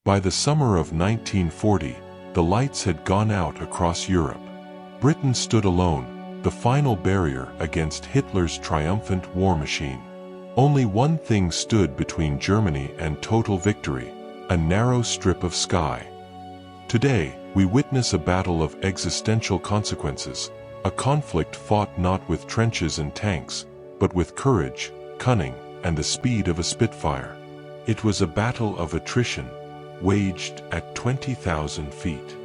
By the summer of 1940, the lights had gone out across Europe. Britain stood alone, the final barrier against Hitler's triumphant war machine. Only one thing stood between Germany and total victory: a narrow strip of sky. Today, we witness a battle of existential consequences, a conflict fought not with trenches and tanks, but with courage, cunning, and the speed of a Spitfire. It was a battle of attrition, waged at 20,000 feet.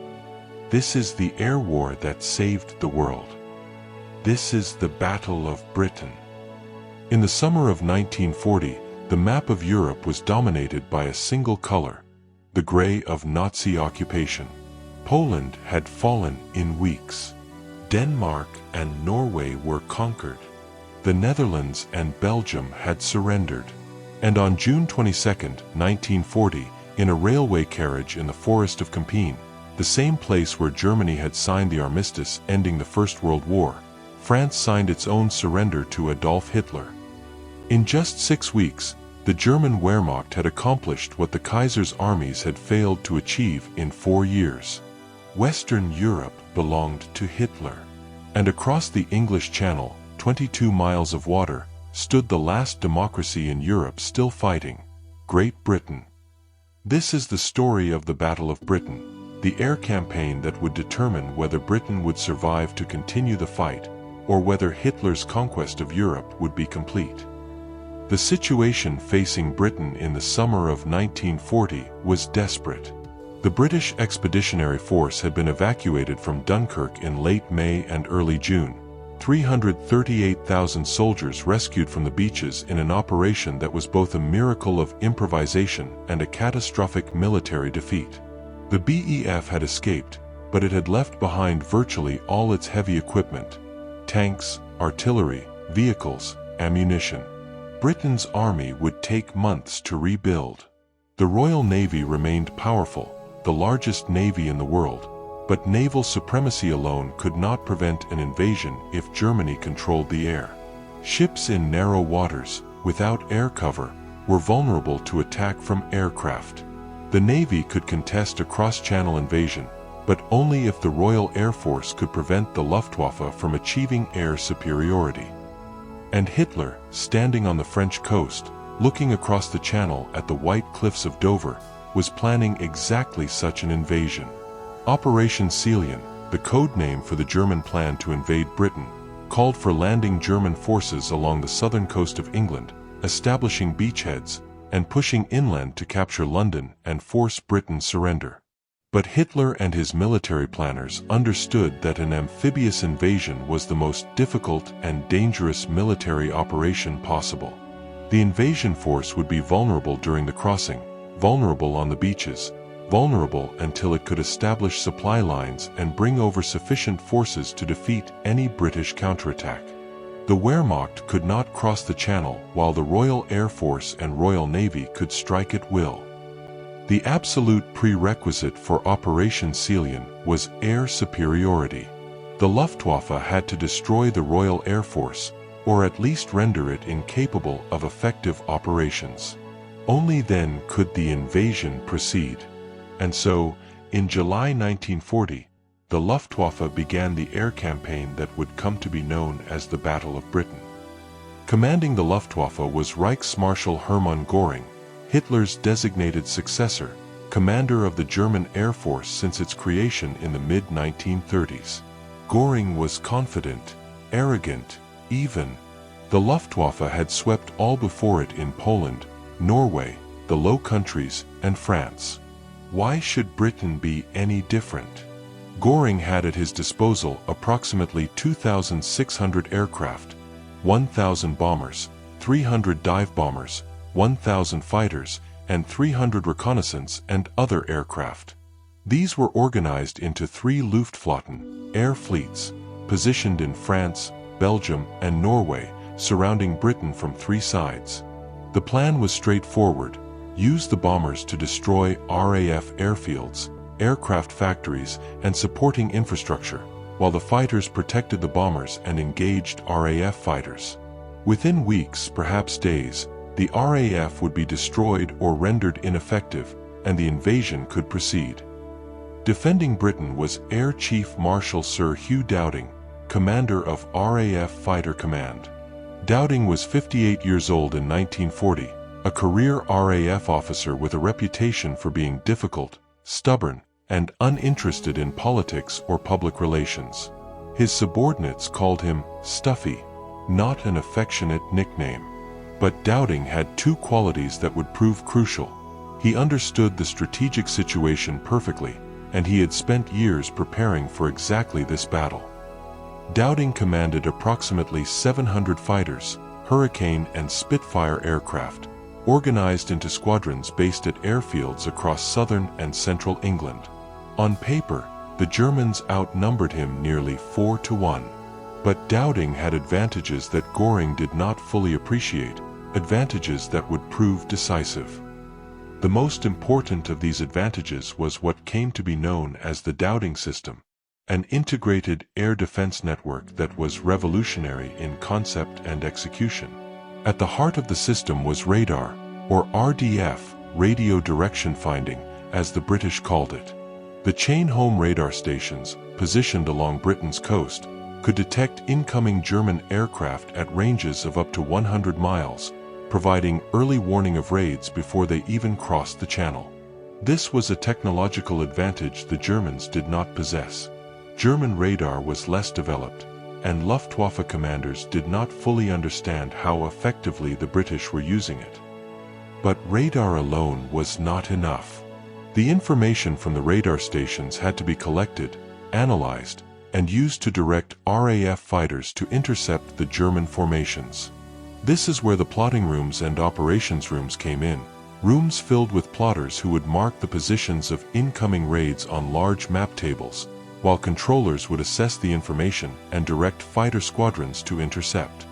This is the air war that saved the world. This is the Battle of Britain. In the summer of 1940, the map of Europe was dominated by a single color: the gray of Nazi occupation. Poland had fallen in weeks. Denmark and Norway were conquered. The Netherlands and Belgium had surrendered. And on June 22, 1940, in a railway carriage in the forest of Compiègne, the same place where Germany had signed the armistice ending the First World War, France signed its own surrender to Adolf Hitler. In just 6 weeks, the German Wehrmacht had accomplished what the Kaiser's armies had failed to achieve in 4 years. Western Europe belonged to Hitler. And across the English Channel, 22 miles of water, stood the last democracy in Europe still fighting: Great Britain. This is the story of the Battle of Britain, the air campaign that would determine whether Britain would survive to continue the fight, or whether Hitler's conquest of Europe would be complete. The situation facing Britain in the summer of 1940 was desperate. The British Expeditionary Force had been evacuated from Dunkirk in late May and early June. 338,000 soldiers rescued from the beaches in an operation that was both a miracle of improvisation and a catastrophic military defeat. The BEF had escaped, but it had left behind virtually all its heavy equipment: tanks, artillery, vehicles, ammunition. Britain's army would take months to rebuild. The Royal Navy remained powerful, the largest navy in the world, but naval supremacy alone could not prevent an invasion if Germany controlled the air. Ships in narrow waters, without air cover, were vulnerable to attack from aircraft. The Navy could contest a cross-channel invasion, but only if the Royal Air Force could prevent the Luftwaffe from achieving air superiority. And Hitler, standing on the French coast, looking across the channel at the white cliffs of Dover, was planning exactly such an invasion. Operation Sealion, the code name for the German plan to invade Britain, called for landing German forces along the southern coast of England, establishing beachheads, and pushing inland to capture London and force Britain's surrender. But Hitler and his military planners understood that an amphibious invasion was the most difficult and dangerous military operation possible. The invasion force would be vulnerable during the crossing, vulnerable on the beaches, vulnerable until it could establish supply lines and bring over sufficient forces to defeat any British counterattack. The Wehrmacht could not cross the Channel, while the Royal Air Force and Royal Navy could strike at will. The absolute prerequisite for Operation Sealion was air superiority. The Luftwaffe had to destroy the Royal Air Force, or at least render it incapable of effective operations. Only then could the invasion proceed. And so, in July 1940, the Luftwaffe began the air campaign that would come to be known as the Battle of Britain. Commanding the Luftwaffe was Reichsmarschall Hermann Göring, Hitler's designated successor, commander of the German Air Force since its creation in the mid-1930s. Göring was confident, arrogant, even. The Luftwaffe had swept all before it in Poland, Norway, the Low Countries, and France. Why should Britain be any different? Göring had at his disposal approximately 2,600 aircraft, 1,000 bombers, 300 dive bombers, 1,000 fighters, and 300 reconnaissance and other aircraft. These were organized into 3 Luftflotten, air fleets, positioned in France, Belgium, and Norway, surrounding Britain from 3 sides. The plan was straightforward: use the bombers to destroy RAF airfields, aircraft factories, and supporting infrastructure, while the fighters protected the bombers and engaged RAF fighters. Within weeks, perhaps days, the RAF would be destroyed or rendered ineffective, and the invasion could proceed. Defending Britain was Air Chief Marshal Sir Hugh Dowding, commander of RAF Fighter Command. Dowding was 58 years old in 1940, a career RAF officer with a reputation for being difficult, stubborn, and uninterested in politics or public relations. His subordinates called him Stuffy, not an affectionate nickname. But Dowding had two qualities that would prove crucial. He understood the strategic situation perfectly, and he had spent years preparing for exactly this battle. Dowding commanded approximately 700 fighters, Hurricane and Spitfire aircraft, organized into squadrons based at airfields across southern and central England. On paper, the Germans outnumbered him nearly 4-1. But Dowding had advantages that Göring did not fully appreciate, advantages that would prove decisive. The most important of these advantages was what came to be known as the Dowding system, an integrated air defense network that was revolutionary in concept and execution. At the heart of the system was radar, or RDF, radio direction finding, as the British called it. The chain-home radar stations, positioned along Britain's coast, could detect incoming German aircraft at ranges of up to 100 miles, providing early warning of raids before they even crossed the channel. This was a technological advantage the Germans did not possess. German radar was less developed, and Luftwaffe commanders did not fully understand how effectively the British were using it. But radar alone was not enough. The information from the radar stations had to be collected, analyzed, and used to direct RAF fighters to intercept the German formations. This is where the plotting rooms and operations rooms came in, rooms filled with plotters who would mark the positions of incoming raids on large map tables, while controllers would assess the information and direct fighter squadrons to intercept.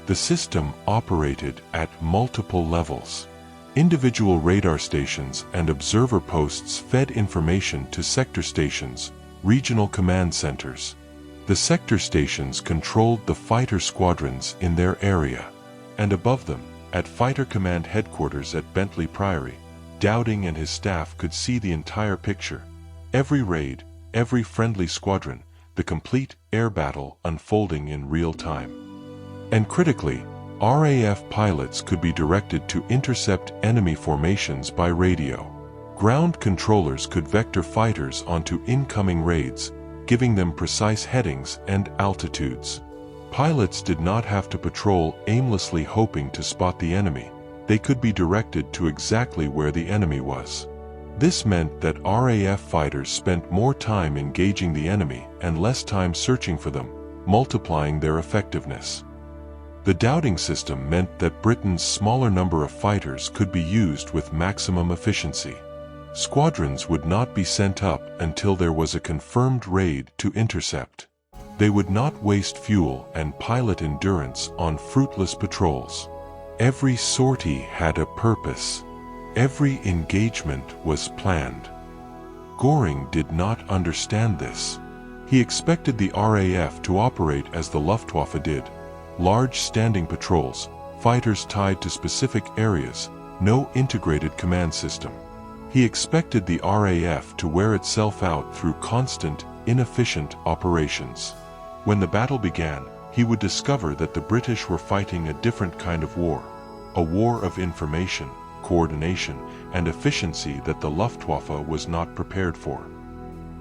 The system operated at multiple levels. Individual radar stations and observer posts fed information to sector stations, regional command centers. The sector stations controlled the fighter squadrons in their area. And above them, at Fighter Command headquarters at Bentley Priory, Dowding and his staff could see the entire picture. Every raid, every friendly squadron, the complete air battle unfolding in real time. And critically, RAF pilots could be directed to intercept enemy formations by radio. Ground controllers could vector fighters onto incoming raids, giving them precise headings and altitudes. Pilots did not have to patrol aimlessly hoping to spot the enemy. They could be directed to exactly where the enemy was. This meant that RAF fighters spent more time engaging the enemy and less time searching for them, multiplying their effectiveness. The Dowding system meant that Britain's smaller number of fighters could be used with maximum efficiency. Squadrons would not be sent up until there was a confirmed raid to intercept. They would not waste fuel and pilot endurance on fruitless patrols. Every sortie had a purpose. Every engagement was planned. Göring did not understand this. He expected the RAF to operate as the Luftwaffe did. Large standing patrols, fighters tied to specific areas, no integrated command system. He expected the RAF to wear itself out through constant, inefficient operations. When the battle began, he would discover that the British were fighting a different kind of war, a war of information, coordination, and efficiency that the Luftwaffe was not prepared for.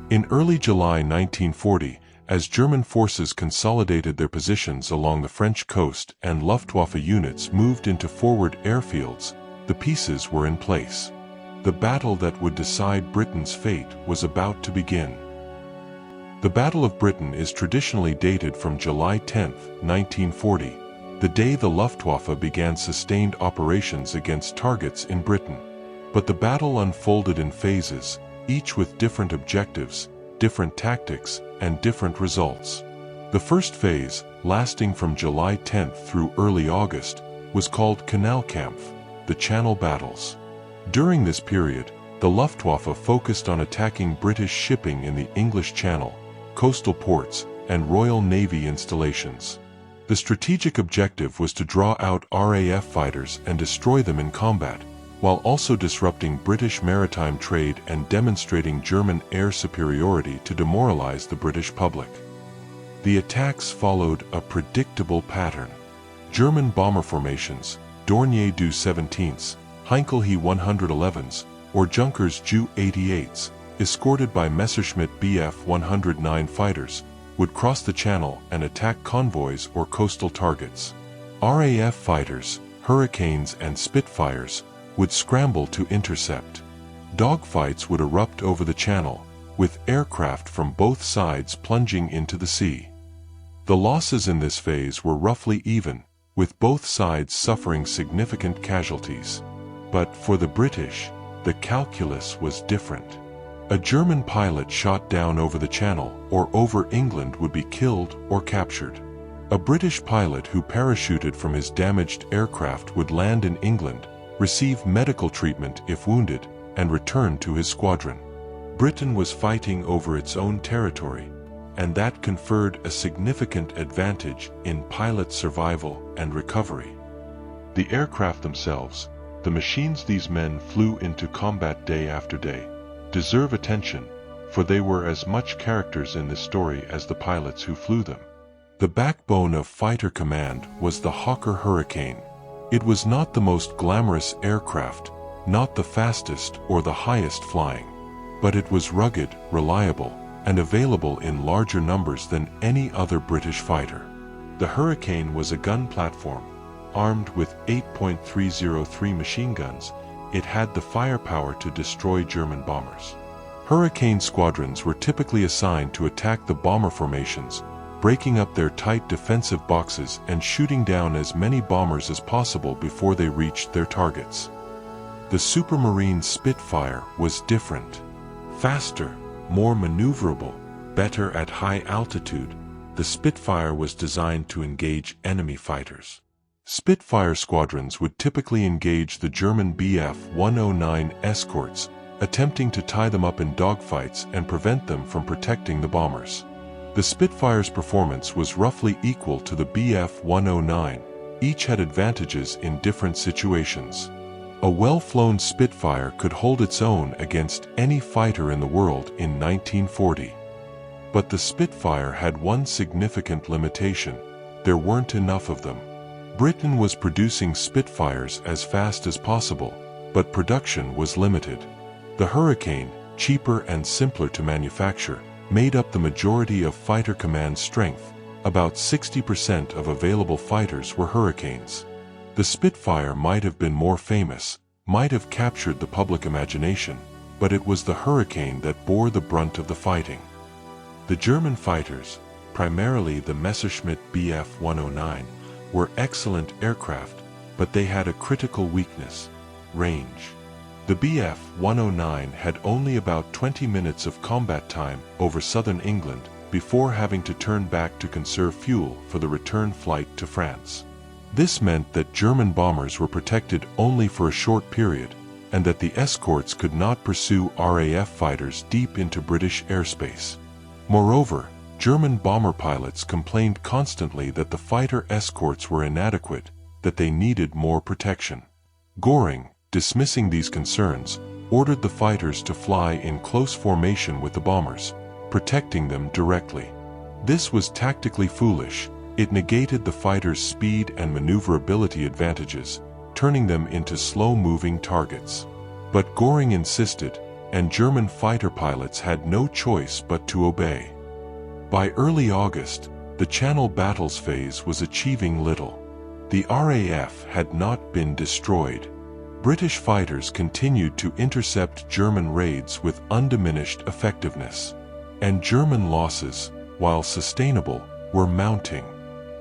In early July 1940, as German forces consolidated their positions along the French coast and Luftwaffe units moved into forward airfields, the pieces were in place. The battle that would decide Britain's fate was about to begin. The Battle of Britain is traditionally dated from July 10, 1940, the day the Luftwaffe began sustained operations against targets in Britain. But the battle unfolded in phases, each with different objectives, different tactics, and different results. The first phase, lasting from July 10 through early August, was called Kanalkampf, the Channel Battles. During this period, the Luftwaffe focused on attacking British shipping in the English Channel, coastal ports, and Royal Navy installations. The strategic objective was to draw out RAF fighters and destroy them in combat, while also disrupting British maritime trade and demonstrating German air superiority to demoralize the British public. The attacks followed a predictable pattern. German bomber formations, Dornier du 17s, Heinkel He 111s, or Junkers Ju 88s, escorted by Messerschmitt Bf 109 fighters, would cross the Channel and attack convoys or coastal targets. RAF fighters, Hurricanes and Spitfires, would scramble to intercept. Dogfights would erupt over the Channel, with aircraft from both sides plunging into the sea. The losses in this phase were roughly even, with both sides suffering significant casualties. But for the British, the calculus was different. A German pilot shot down over the Channel or over England would be killed or captured. A British pilot who parachuted from his damaged aircraft would land in England, receive medical treatment if wounded, and return to his squadron. Britain was fighting over its own territory, and that conferred a significant advantage in pilot survival and recovery. The aircraft themselves, the machines these men flew into combat day after day, deserve attention, for they were as much characters in this story as the pilots who flew them. The backbone of fighter command was the Hawker Hurricane. It was not the most glamorous aircraft, not the fastest or the highest flying, but it was rugged, reliable, and available in larger numbers than any other British fighter. The Hurricane was a gun platform. Armed with 8.303 machine guns, it had the firepower to destroy German bombers. Hurricane squadrons were typically assigned to attack the bomber formations, breaking up their tight defensive boxes and shooting down as many bombers as possible before they reached their targets. The Supermarine Spitfire was different. Faster, more maneuverable, better at high altitude, the Spitfire was designed to engage enemy fighters. Spitfire squadrons would typically engage the German Bf 109 escorts, attempting to tie them up in dogfights and prevent them from protecting the bombers. The Spitfire's performance was roughly equal to the Bf 109. Each had advantages in different situations. A well-flown Spitfire could hold its own against any fighter in the world in 1940. But the Spitfire had one significant limitation: there weren't enough of them. Britain was producing Spitfires as fast as possible, but production was limited. The Hurricane, cheaper and simpler to manufacture, made up the majority of fighter command strength. About 60% of available fighters were Hurricanes. The Spitfire might have been more famous, might have captured the public imagination, but it was the Hurricane that bore the brunt of the fighting. The German fighters, primarily the Messerschmitt Bf 109, were excellent aircraft, but they had a critical weakness: range. The Bf 109 had only about 20 minutes of combat time over southern England before having to turn back to conserve fuel for the return flight to France. This meant that German bombers were protected only for a short period, and that the escorts could not pursue RAF fighters deep into British airspace. Moreover, German bomber pilots complained constantly that the fighter escorts were inadequate, that they needed more protection. Göring, dismissing these concerns, ordered the fighters to fly in close formation with the bombers, protecting them directly. This was tactically foolish. It negated the fighters' speed and maneuverability advantages, turning them into slow-moving targets. But Göring insisted, and German fighter pilots had no choice but to obey. By early August, the Channel battles phase was achieving little. The RAF had not been destroyed. British fighters continued to intercept German raids with undiminished effectiveness. And German losses, while sustainable, were mounting.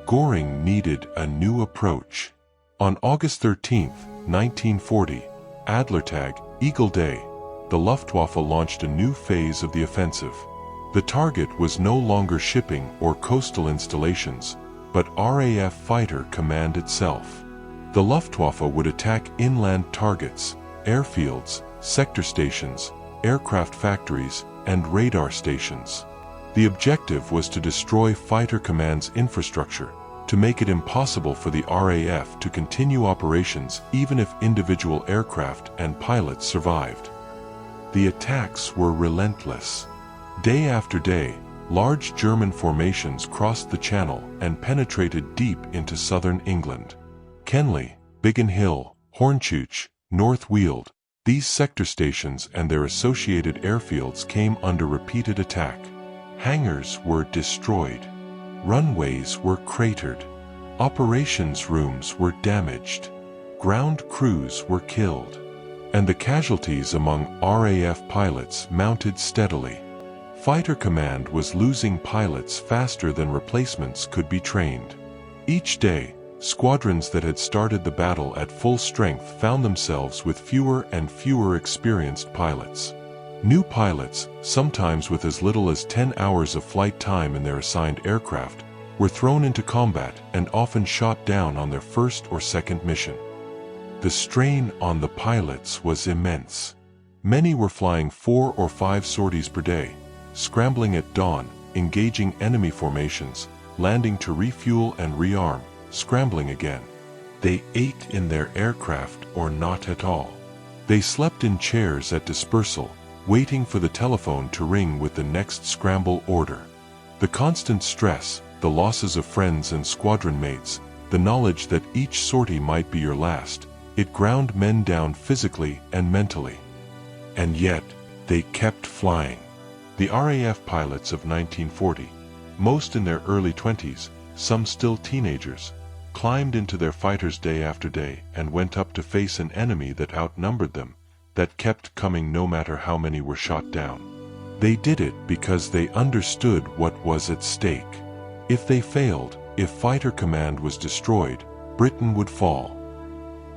Göring needed a new approach. On August 13, 1940, Adlertag, Eagle Day, the Luftwaffe launched a new phase of the offensive. The target was no longer shipping or coastal installations, but RAF fighter command itself. The Luftwaffe would attack inland targets, airfields, sector stations, aircraft factories, and radar stations. The objective was to destroy fighter command's infrastructure, to make it impossible for the RAF to continue operations even if individual aircraft and pilots survived. The attacks were relentless. Day after day, large German formations crossed the Channel and penetrated deep into southern England. Kenley, Biggin Hill, Hornchurch, North Weald, these sector stations and their associated airfields came under repeated attack. Hangars were destroyed. Runways were cratered. Operations rooms were damaged. Ground crews were killed. And the casualties among RAF pilots mounted steadily. Fighter Command was losing pilots faster than replacements could be trained. Each day, squadrons that had started the battle at full strength found themselves with fewer and fewer experienced pilots. New pilots, sometimes with as little as 10 hours of flight time in their assigned aircraft, were thrown into combat and often shot down on their first or second mission. The strain on the pilots was immense. Many were flying 4 or 5 sorties per day, scrambling at dawn, engaging enemy formations, landing to refuel and rearm, scrambling again. They ate in their aircraft or not at all. They slept in chairs at dispersal, waiting for the telephone to ring with the next scramble order. The constant stress, the losses of friends and squadron mates, the knowledge that each sortie might be your last, it ground men down physically and mentally. And yet, they kept flying. The RAF pilots of 1940, most in their early 20s, some still teenagers, climbed into their fighters day after day and went up to face an enemy that outnumbered them, that kept coming no matter how many were shot down. They did it because they understood what was at stake. If they failed, if Fighter Command was destroyed, Britain would fall.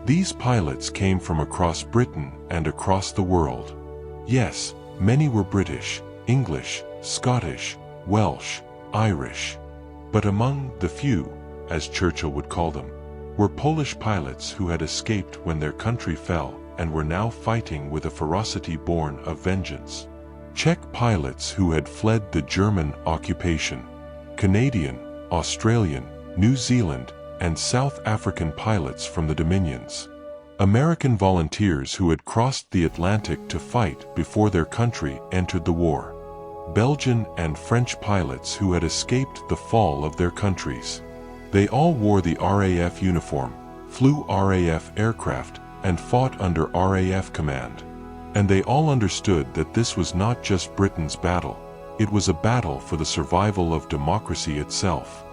These pilots came from across Britain and across the world. Yes, many were British, English, Scottish, Welsh, Irish. But among the few, as Churchill would call them, were Polish pilots who had escaped when their country fell and were now fighting with a ferocity born of vengeance. Czech pilots who had fled the German occupation. Canadian, Australian, New Zealand, and South African pilots from the Dominions. American volunteers who had crossed the Atlantic to fight before their country entered the war. Belgian and French pilots who had escaped the fall of their countries. They all wore the RAF uniform, flew RAF aircraft, and fought under RAF command. And they all understood that this was not just Britain's battle, it was a battle for the survival of democracy itself.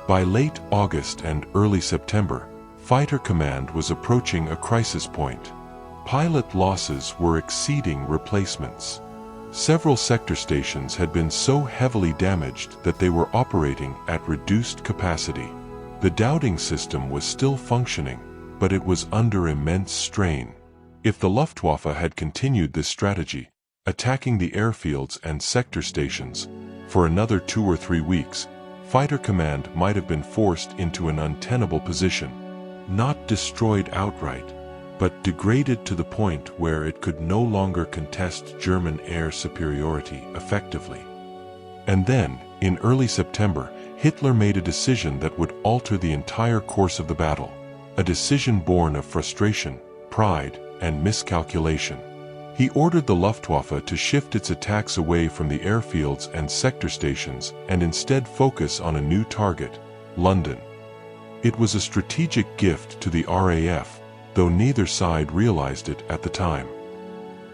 By late August and early September, Fighter Command was approaching a crisis point. Pilot losses were exceeding replacements. Several sector stations had been so heavily damaged that they were operating at reduced capacity. The dowding system was still functioning, but it was under immense strain. If the Luftwaffe had continued this strategy, attacking the airfields and sector stations, for another 2 or 3 weeks, Fighter Command might have been forced into an untenable position, not destroyed outright, but degraded to the point where it could no longer contest German air superiority effectively. And then, in early September, Hitler made a decision that would alter the entire course of the battle, a decision born of frustration, pride, and miscalculation. He ordered the Luftwaffe to shift its attacks away from the airfields and sector stations and instead focus on a new target, London. It was a strategic gift to the RAF, though neither side realized it at the time.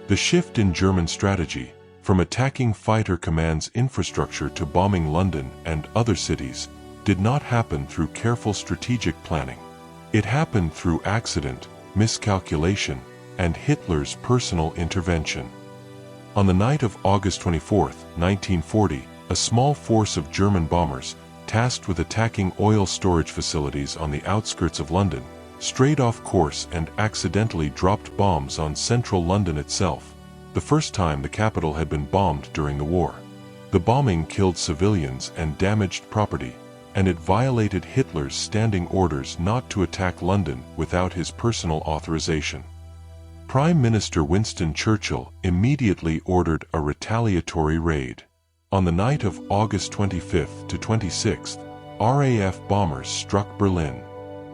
The shift in German strategy, from attacking Fighter Command's infrastructure to bombing London and other cities, did not happen through careful strategic planning. It happened through accident, miscalculation, and Hitler's personal intervention. On the night of August 24, 1940, a small force of German bombers, tasked with attacking oil storage facilities on the outskirts of London, strayed off course and accidentally dropped bombs on central London itself, the first time the capital had been bombed during the war. The bombing killed civilians and damaged property, and it violated Hitler's standing orders not to attack London without his personal authorization. Prime Minister Winston Churchill immediately ordered a retaliatory raid. On the night of August 25th to 26th, RAF bombers struck Berlin.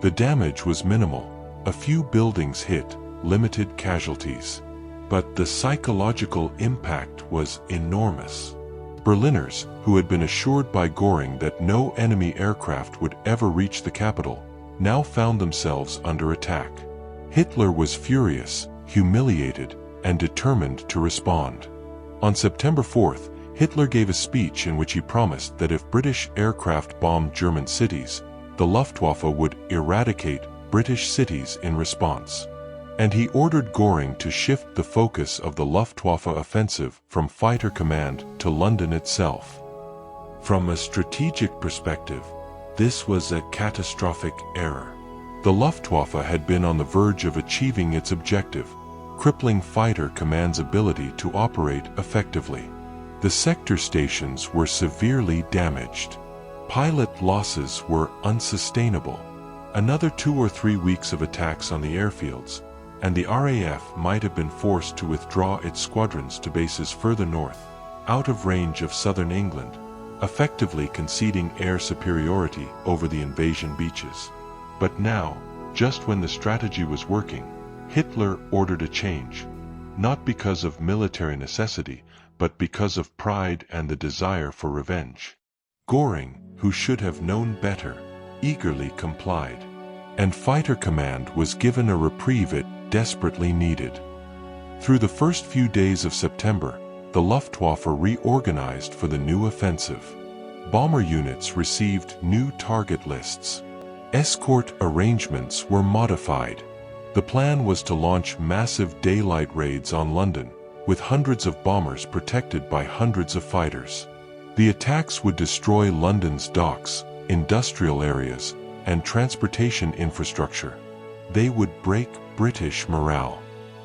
The damage was minimal. A few buildings hit, limited casualties. But the psychological impact was enormous. Berliners, who had been assured by Göring that no enemy aircraft would ever reach the capital, now found themselves under attack. Hitler was furious, humiliated, and determined to respond. On September 4th, Hitler gave a speech in which he promised that if British aircraft bombed German cities, the Luftwaffe would eradicate British cities in response. And he ordered Göring to shift the focus of the Luftwaffe offensive from fighter command to London itself. From a strategic perspective, this was a catastrophic error. The Luftwaffe had been on the verge of achieving its objective, crippling fighter command's ability to operate effectively. The sector stations were severely damaged. Pilot losses were unsustainable. Another 2 or 3 weeks of attacks on the airfields, and the RAF might have been forced to withdraw its squadrons to bases further north, out of range of southern England, effectively conceding air superiority over the invasion beaches. But now, just when the strategy was working, Hitler ordered a change, not because of military necessity, but because of pride and the desire for revenge. Göring, who should have known better, eagerly complied, and fighter command was given a reprieve it desperately needed. Through the first few days of September, the Luftwaffe reorganized for the new offensive. Bomber units received new target lists. Escort arrangements were modified. The plan was to launch massive daylight raids on London, with hundreds of bombers protected by hundreds of fighters. The attacks would destroy London's docks, industrial areas, and transportation infrastructure. They would break British morale.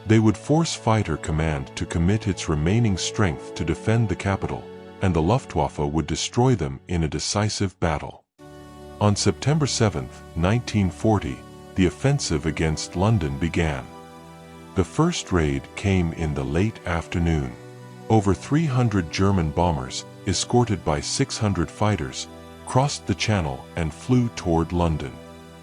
They would force fighter command to commit its remaining strength to defend the capital, and the Luftwaffe would destroy them in a decisive battle. On September 7, 1940, the offensive against London began. The first raid came in the late afternoon. Over 300 German bombers, escorted by 600 fighters, crossed the Channel and flew toward London.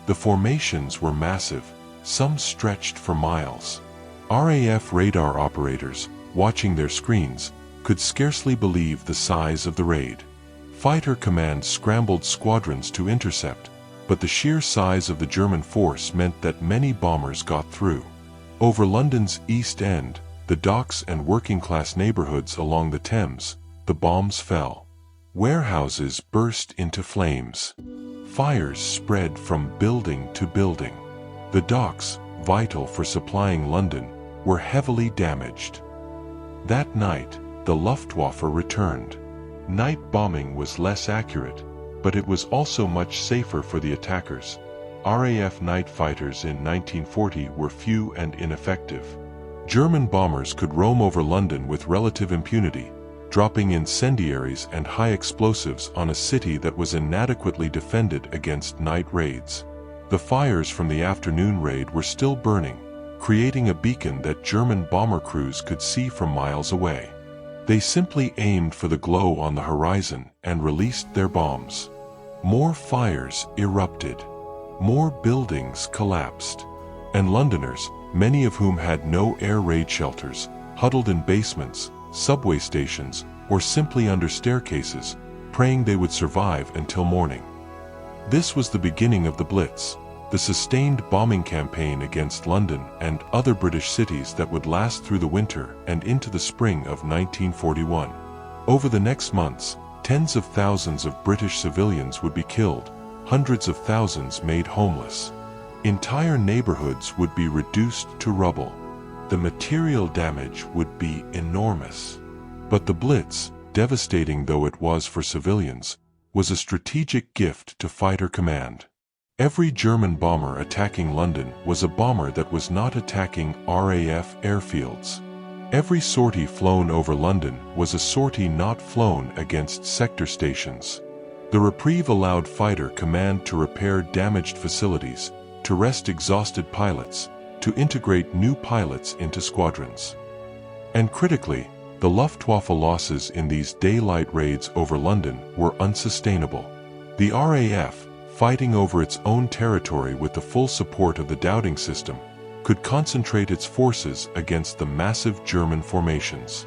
The formations were massive, some stretched for miles. RAF radar operators, watching their screens, could scarcely believe the size of the raid. Fighter command scrambled squadrons to intercept, but the sheer size of the German force meant that many bombers got through. Over London's East End, the docks and working-class neighborhoods along the Thames, the bombs fell. Warehouses burst into flames. Fires spread from building to building. The docks, vital for supplying London, were heavily damaged. That night, the Luftwaffe returned. Night bombing was less accurate, but it was also much safer for the attackers. RAF night fighters in 1940 were few and ineffective. German bombers could roam over London with relative impunity, dropping incendiaries and high explosives on a city that was inadequately defended against night raids. The fires from the afternoon raid were still burning, creating a beacon that German bomber crews could see from miles away. They simply aimed for the glow on the horizon and released their bombs. More fires erupted. More buildings collapsed. And Londoners, many of whom had no air raid shelters, huddled in basements, subway stations, or simply under staircases, praying they would survive until morning. This was the beginning of the Blitz, the sustained bombing campaign against London and other British cities that would last through the winter and into the spring of 1941. Over the next months, tens of thousands of British civilians would be killed, hundreds of thousands made homeless. Entire neighborhoods would be reduced to rubble. The material damage would be enormous. But the Blitz, devastating though it was for civilians, was a strategic gift to fighter command. Every German bomber attacking London was a bomber that was not attacking RAF airfields. Every sortie flown over London was a sortie not flown against sector stations. The reprieve allowed fighter command to repair damaged facilities, to rest exhausted pilots, to integrate new pilots into squadrons. And critically, the Luftwaffe losses in these daylight raids over London were unsustainable. The RAF, fighting over its own territory with the full support of the Dowding system, could concentrate its forces against the massive German formations.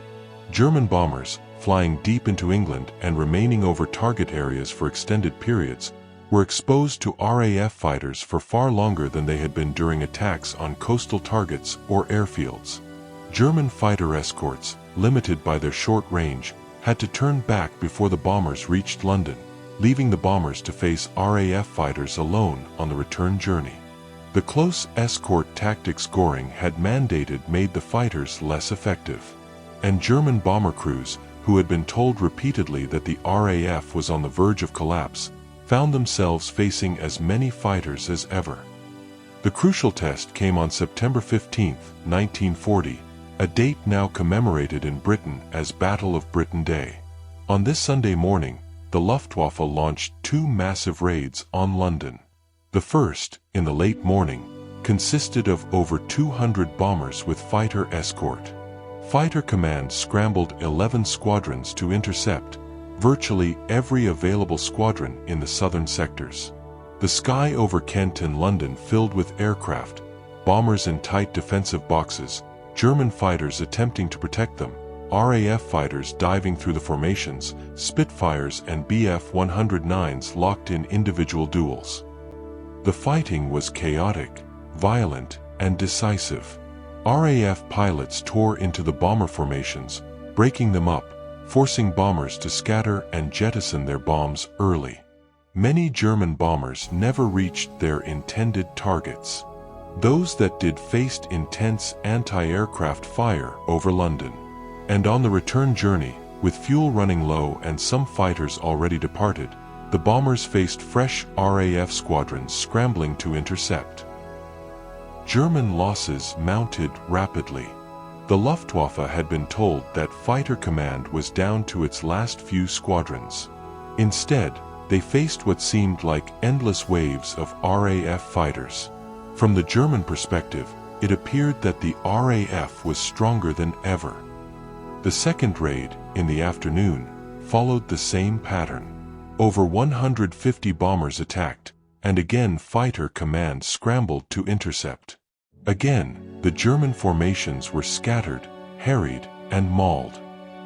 German bombers, flying deep into England and remaining over target areas for extended periods, were exposed to RAF fighters for far longer than they had been during attacks on coastal targets or airfields. German fighter escorts, limited by their short range, had to turn back before the bombers reached London, leaving the bombers to face RAF fighters alone on the return journey. The close escort tactics Göring had mandated made the fighters less effective, and German bomber crews, who had been told repeatedly that the RAF was on the verge of collapse, found themselves facing as many fighters as ever. The crucial test came on September 15, 1940, a date now commemorated in Britain as Battle of Britain Day. On this Sunday morning, the Luftwaffe launched two massive raids on London. The first, in the late morning, consisted of over 200 bombers with fighter escort. Fighter Command scrambled 11 squadrons to intercept virtually every available squadron in the southern sectors. The sky over Kent and London filled with aircraft, bombers in tight defensive boxes, German fighters attempting to protect them, RAF fighters diving through the formations, Spitfires and Bf-109s locked in individual duels. The fighting was chaotic, violent, and decisive. RAF pilots tore into the bomber formations, breaking them up, forcing bombers to scatter and jettison their bombs early. Many German bombers never reached their intended targets. Those that did faced intense anti-aircraft fire over London. And on the return journey, with fuel running low and some fighters already departed, the bombers faced fresh RAF squadrons scrambling to intercept. German losses mounted rapidly. The Luftwaffe had been told that Fighter Command was down to its last few squadrons. Instead, they faced what seemed like endless waves of RAF fighters. From the German perspective, it appeared that the RAF was stronger than ever. The second raid, in the afternoon, followed the same pattern. Over 150 bombers attacked, and again Fighter Command scrambled to intercept. Again, the German formations were scattered, harried, and mauled.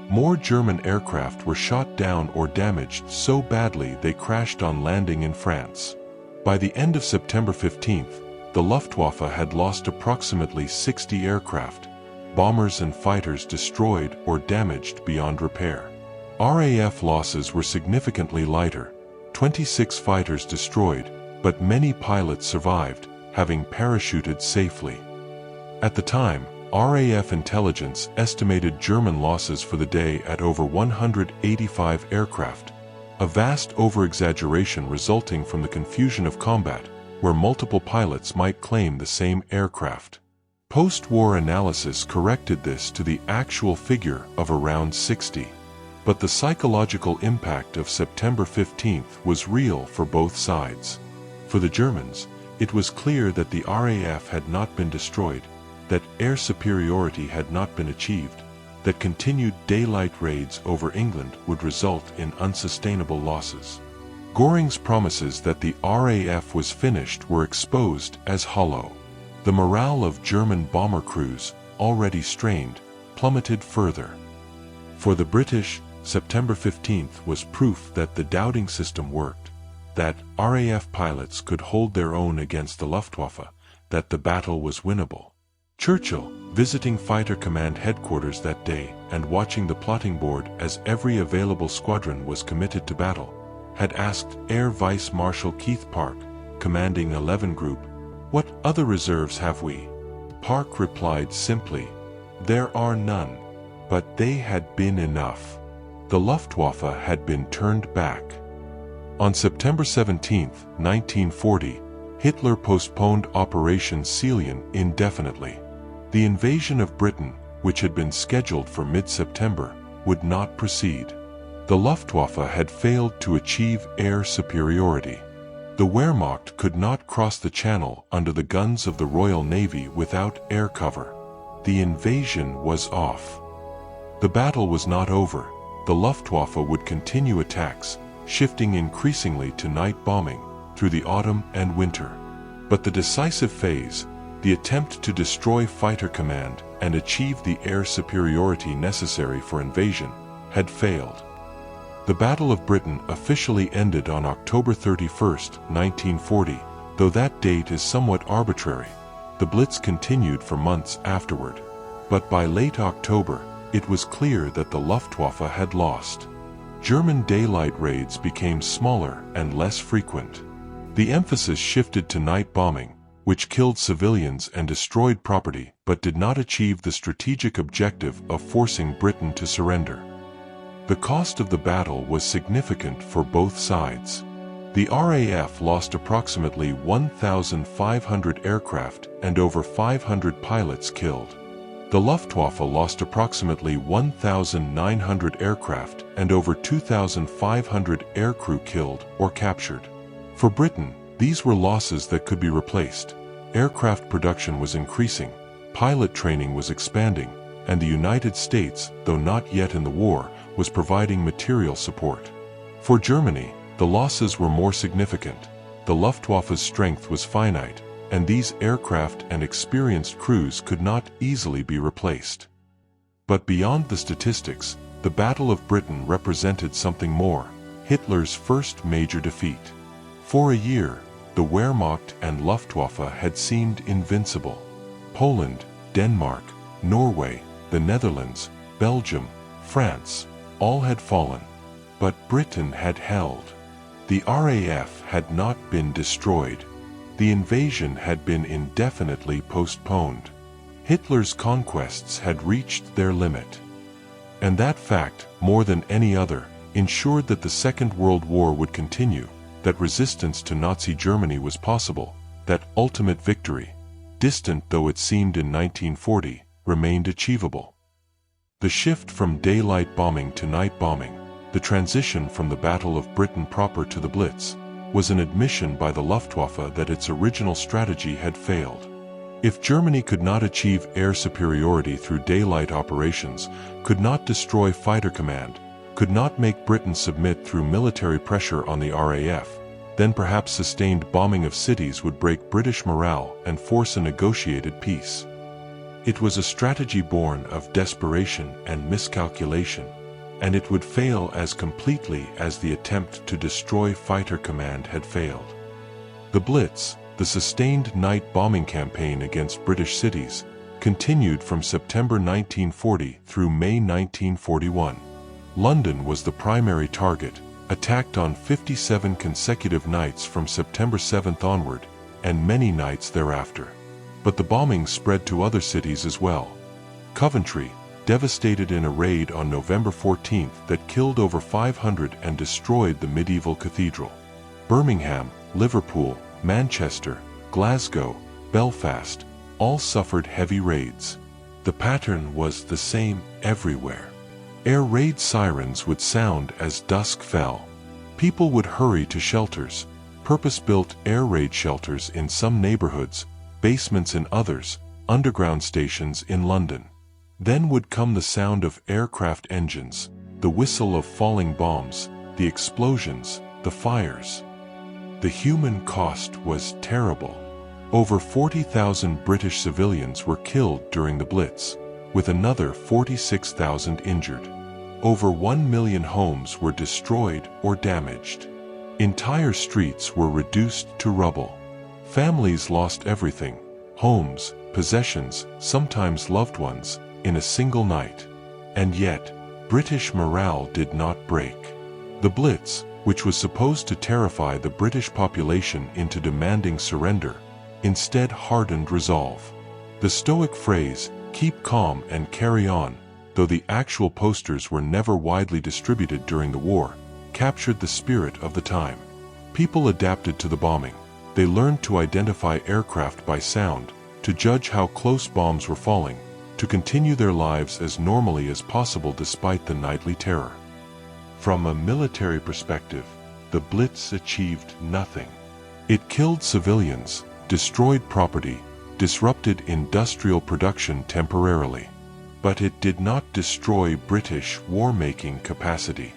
More German aircraft were shot down or damaged so badly they crashed on landing in France. By the end of September 15th, the Luftwaffe had lost approximately 60 aircraft, bombers and fighters destroyed or damaged beyond repair. RAF losses were significantly lighter, 26 fighters destroyed, but many pilots survived, having parachuted safely. At the time, RAF intelligence estimated German losses for the day at over 185 aircraft, a vast over-exaggeration resulting from the confusion of combat, where multiple pilots might claim the same aircraft. Post-war analysis corrected this to the actual figure of around 60. But the psychological impact of September 15th was real for both sides. For the Germans, it was clear that the RAF had not been destroyed, that air superiority had not been achieved, that continued daylight raids over England would result in unsustainable losses. Göring's promises that the RAF was finished were exposed as hollow. The morale of German bomber crews, already strained, plummeted further. For the British, September 15th was proof that the Dowding system worked, that RAF pilots could hold their own against the Luftwaffe, that the battle was winnable. Churchill, visiting Fighter Command headquarters that day and watching the plotting board as every available squadron was committed to battle, had asked Air Vice Marshal Keith Park, commanding 11 Group, "What other reserves have we?" Park replied simply, "There are none." But they had been enough. The Luftwaffe had been turned back. On September 17, 1940, Hitler postponed Operation Ceylon indefinitely. The invasion of Britain, which had been scheduled for mid-September, would not proceed. The Luftwaffe had failed to achieve air superiority. The Wehrmacht could not cross the Channel under the guns of the Royal Navy without air cover. The invasion was off. The battle was not over. The Luftwaffe would continue attacks, shifting increasingly to night bombing through the autumn and winter. But the decisive phase, the attempt to destroy fighter command and achieve the air superiority necessary for invasion, had failed. The Battle of Britain officially ended on October 31, 1940, though that date is somewhat arbitrary. The Blitz continued for months afterward. But by late October, it was clear that the Luftwaffe had lost. German daylight raids became smaller and less frequent. The emphasis shifted to night bombing, which killed civilians and destroyed property but did not achieve the strategic objective of forcing Britain to surrender. The cost of the battle was significant for both sides. The RAF lost approximately 1,500 aircraft and over 500 pilots killed. The Luftwaffe lost approximately 1,900 aircraft and over 2,500 aircrew killed or captured. For Britain, these were losses that could be replaced. Aircraft production was increasing, pilot training was expanding, and the United States, though not yet in the war, was providing material support. For Germany, the losses were more significant. The Luftwaffe's strength was finite, and these aircraft and experienced crews could not easily be replaced. But beyond the statistics, the Battle of Britain represented something more: Hitler's first major defeat. For a year, the Wehrmacht and Luftwaffe had seemed invincible. Poland, Denmark, Norway, the Netherlands, Belgium, France, all had fallen. But Britain had held. The RAF had not been destroyed. The invasion had been indefinitely postponed. Hitler's conquests had reached their limit. And that fact, more than any other, ensured that the Second World War would continue, that resistance to Nazi Germany was possible, that ultimate victory, distant though it seemed in 1940, remained achievable. The shift from daylight bombing to night bombing, the transition from the Battle of Britain proper to the Blitz, was an admission by the Luftwaffe that its original strategy had failed. If Germany could not achieve air superiority through daylight operations, could not destroy fighter command, could not make Britain submit through military pressure on the RAF, then perhaps sustained bombing of cities would break British morale and force a negotiated peace. It was a strategy born of desperation and miscalculation, and it would fail as completely as the attempt to destroy fighter command had failed. The Blitz, the sustained night bombing campaign against British cities, continued from September 1940 through May 1941. London was the primary target, attacked on 57 consecutive nights from September 7th onward, and many nights thereafter. But the bombing spread to other cities as well. Coventry, devastated in a raid on November 14th that killed over 500 and destroyed the medieval cathedral. Birmingham, Liverpool, Manchester, Glasgow, Belfast, all suffered heavy raids. The pattern was the same everywhere. Air raid sirens would sound as dusk fell. People would hurry to shelters, purpose-built air raid shelters in some neighborhoods, basements in others, underground stations in London. Then would come the sound of aircraft engines, the whistle of falling bombs, the explosions, the fires. The human cost was terrible. Over 40,000 British civilians were killed during the Blitz, with another 46,000 injured. Over 1 million homes were destroyed or damaged. Entire streets were reduced to rubble. Families lost everything: homes, possessions, sometimes loved ones, in a single night. And yet, British morale did not break. The Blitz, which was supposed to terrify the British population into demanding surrender, instead hardened resolve. The stoic phrase, "keep calm and carry on," though the actual posters were never widely distributed during the war, captured the spirit of the time. People adapted to the bombing. They learned to identify aircraft by sound, to judge how close bombs were falling, to continue their lives as normally as possible despite the nightly terror. From a military perspective, the Blitz achieved nothing. It killed civilians, destroyed property, disrupted industrial production temporarily. But it did not destroy British war-making capacity.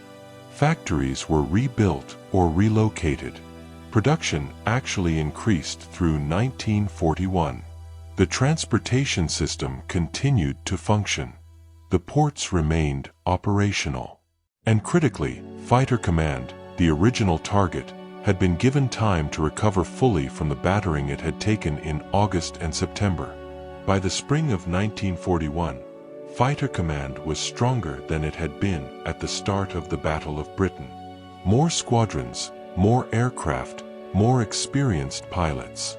Factories were rebuilt or relocated. Production actually increased through 1941. The transportation system continued to function. The ports remained operational. And critically, Fighter Command, the original target, had been given time to recover fully from the battering it had taken in August and September. By the spring of 1941, Fighter Command was stronger than it had been at the start of the Battle of Britain. More squadrons, more aircraft, more experienced pilots.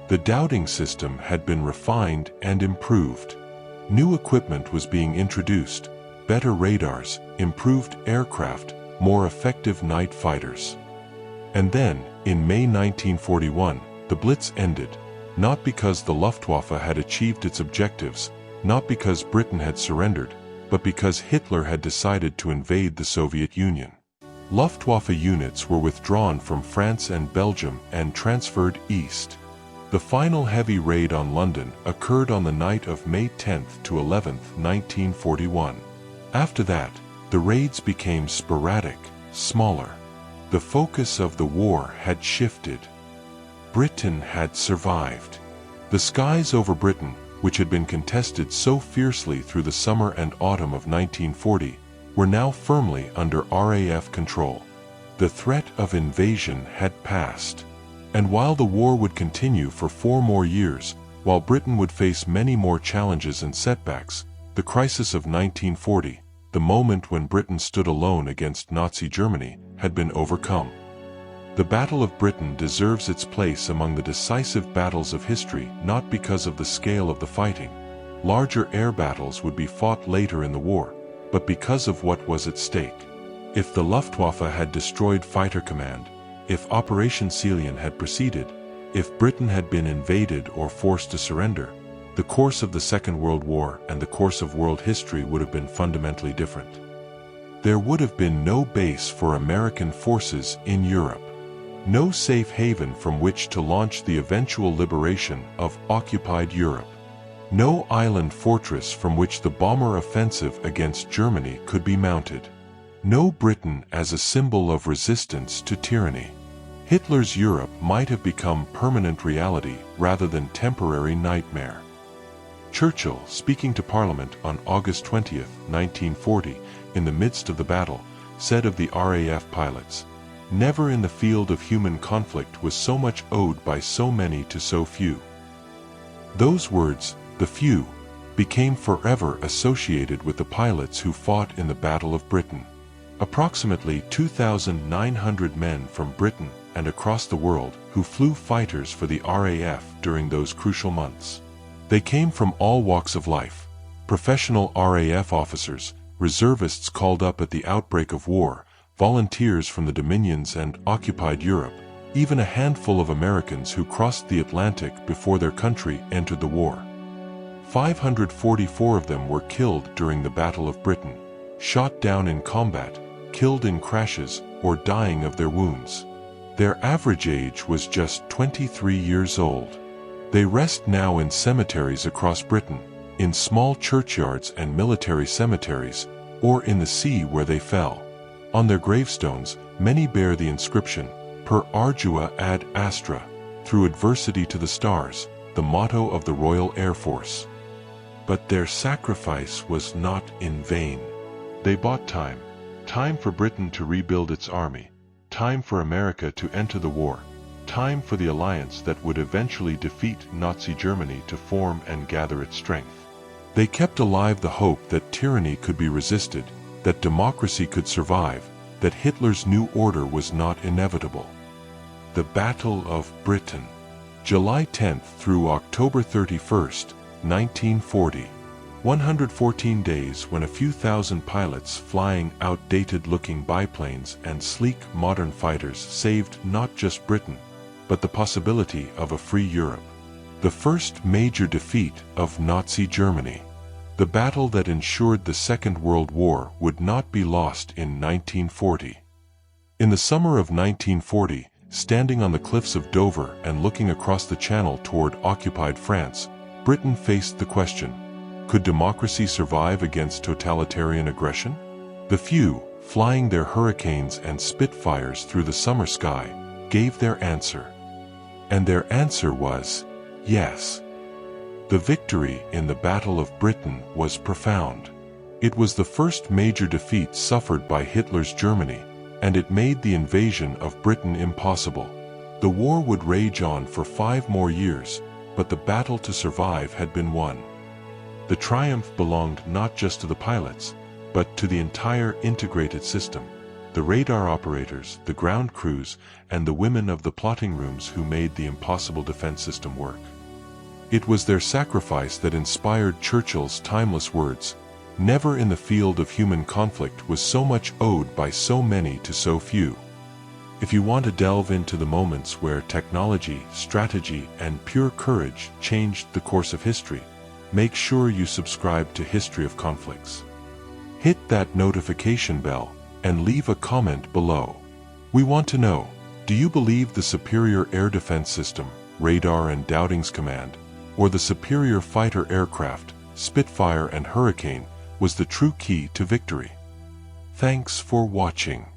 The doubting system had been refined and improved. New equipment was being introduced, better radars, improved aircraft, more effective night fighters. And then, in May 1941, the Blitz ended, not because the Luftwaffe had achieved its objectives, not because Britain had surrendered, but because Hitler had decided to invade the Soviet Union. Luftwaffe units were withdrawn from France and Belgium and transferred east. The final heavy raid on London occurred on the night of May 10 to 11, 1941. After that, the raids became sporadic, smaller. The focus of the war had shifted. Britain had survived. The skies over Britain, which had been contested so fiercely through the summer and autumn of 1940, were now firmly under RAF control. The threat of invasion had passed. And while the war would continue for 4 more years, while Britain would face many more challenges and setbacks, the crisis of 1940, the moment when Britain stood alone against Nazi Germany, had been overcome. The Battle of Britain deserves its place among the decisive battles of history not because of the scale of the fighting. Larger air battles would be fought later in the war, but because of what was at stake. If the Luftwaffe had destroyed Fighter Command, if Operation Ceylon had proceeded, if Britain had been invaded or forced to surrender, the course of the Second World War and the course of world history would have been fundamentally different. There would have been no base for American forces in Europe. No safe haven from which to launch the eventual liberation of occupied Europe. No island fortress from which the bomber offensive against Germany could be mounted. No Britain as a symbol of resistance to tyranny. Hitler's Europe might have become permanent reality rather than temporary nightmare. Churchill, speaking to Parliament on August 20, 1940, in the midst of the battle, said of the RAF pilots, "Never in the field of human conflict was so much owed by so many to so few." Those words, the few, became forever associated with the pilots who fought in the Battle of Britain. Approximately 2,900 men from Britain and across the world who flew fighters for the RAF during those crucial months. They came from all walks of life: professional RAF officers, reservists called up at the outbreak of war, volunteers from the Dominions and occupied Europe, even a handful of Americans who crossed the Atlantic before their country entered the war. 544 of them were killed during the Battle of Britain, shot down in combat, killed in crashes, or dying of their wounds. Their average age was just 23 years old. They rest now in cemeteries across Britain, in small churchyards and military cemeteries, or in the sea where they fell. On their gravestones, many bear the inscription, "Per ardua ad astra," through adversity to the stars, the motto of the Royal Air Force. But their sacrifice was not in vain. They bought time. Time for Britain to rebuild its army. Time for America to enter the war. Time for the alliance that would eventually defeat Nazi Germany to form and gather its strength. They kept alive the hope that tyranny could be resisted, that democracy could survive, that Hitler's new order was not inevitable. The Battle of Britain. July 10th through October 31st, 1940. 114 days when a few thousand pilots flying outdated-looking biplanes and sleek modern fighters saved not just Britain, but the possibility of a free Europe. The first major defeat of Nazi Germany. The battle that ensured the Second World War would not be lost in 1940. In the summer of 1940, standing on the cliffs of Dover and looking across the Channel toward occupied France, Britain faced the question, could democracy survive against totalitarian aggression? The few, flying their Hurricanes and Spitfires through the summer sky, gave their answer. And their answer was, yes. The victory in the Battle of Britain was profound. It was the first major defeat suffered by Hitler's Germany, and it made the invasion of Britain impossible. The war would rage on for 5 more years, but the battle to survive had been won. The triumph belonged not just to the pilots, but to the entire integrated system, the radar operators, the ground crews, and the women of the plotting rooms who made the impossible defense system work. It was their sacrifice that inspired Churchill's timeless words, "Never in the field of human conflict was so much owed by so many to so few." If you want to delve into the moments where technology, strategy, and pure courage changed the course of history, make sure you subscribe to History of Conflicts. Hit that notification bell and leave a comment below. We want to know, do you believe the superior air defense system, radar and Dowding's command, or the superior fighter aircraft, Spitfire and Hurricane, was the true key to victory? Thanks for watching.